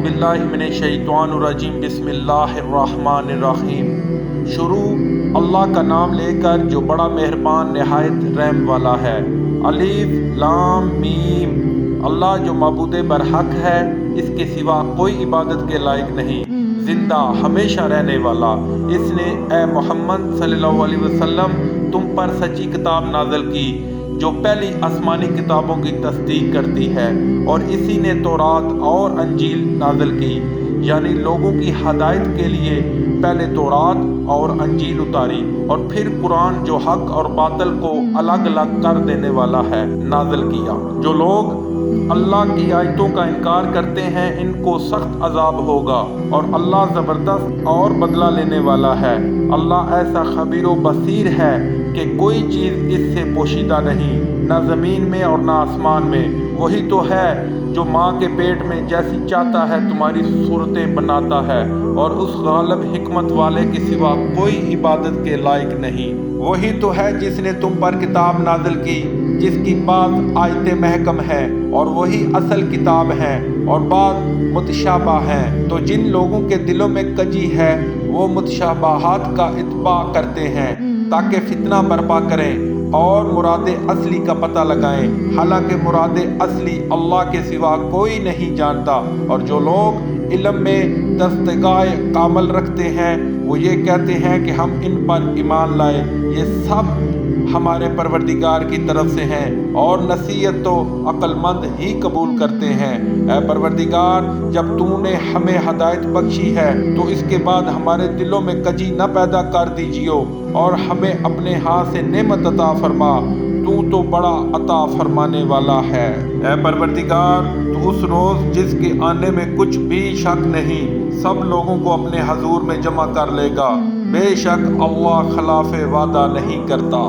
باللہ من الشیطان الرجیم بسم اللہ الرحمن الرحیم۔ شروع اللہ کا نام لے کر جو بڑا مہربان نہایت رحم والا ہے۔ الف لام میم۔ اللہ جو معبود برحق ہے، اس کے سوا کوئی عبادت کے لائق نہیں، زندہ ہمیشہ رہنے والا۔ اس نے اے محمد صلی اللہ علیہ وسلم تم پر سچی کتاب نازل کی جو پہلی آسمانی کتابوں کی تصدیق کرتی ہے، اور اسی نے تورات اور انجیل نازل کی، یعنی لوگوں کی ہدایت کے لیے پہلے تورات اور انجیل اتاری، اور پھر قرآن جو حق اور باطل کو الگ الگ کر دینے والا ہے نازل کیا۔ جو لوگ اللہ کی آیتوں کا انکار کرتے ہیں ان کو سخت عذاب ہوگا، اور اللہ زبردست اور بدلہ لینے والا ہے۔ اللہ ایسا خبیر و بصیر ہے کہ کوئی چیز اس سے پوشیدہ نہیں، نہ زمین میں اور نہ آسمان میں۔ وہی تو ہے جو ماں کے پیٹ میں جیسی چاہتا ہے تمہاری صورتیں بناتا ہے، اور اس غالب حکمت والے کے سوا کوئی عبادت کے لائق نہیں۔ وہی تو ہے جس نے تم پر کتاب نازل کی جس کی بعض آیتیں محکم ہیں اور وہی اصل کتاب ہیں، اور بعض متشابہ ہیں۔ تو جن لوگوں کے دلوں میں کجی ہے وہ متشابہات کا اتباع کرتے ہیں تاکہ فتنہ برپا کریں اور مراد اصلی کا پتہ لگائیں، حالانکہ مراد اصلی اللہ کے سوا کوئی نہیں جانتا۔ اور جو لوگ علم میں دستگاہ کامل رکھتے ہیں وہ یہ کہتے ہیں کہ ہم ان پر ایمان لائے، یہ سب ہمارے پروردگار کی طرف سے ہیں، اور نصیحت تو عقل مند ہی قبول کرتے ہیں۔ اے پروردگار، جب تو نے ہمیں ہدایت بخشی ہے تو اس کے بعد ہمارے دلوں میں کجی نہ پیدا کر دیجیو، اور ہمیں اپنے ہاتھ سے نعمت عطا فرما، تو بڑا عطا فرمانے والا ہے۔ اے پروردگار، تو اس روز جس کے آنے میں کچھ بھی شک نہیں سب لوگوں کو اپنے حضور میں جمع کر لے گا، بے شک اللہ خلاف وعدہ نہیں کرتا۔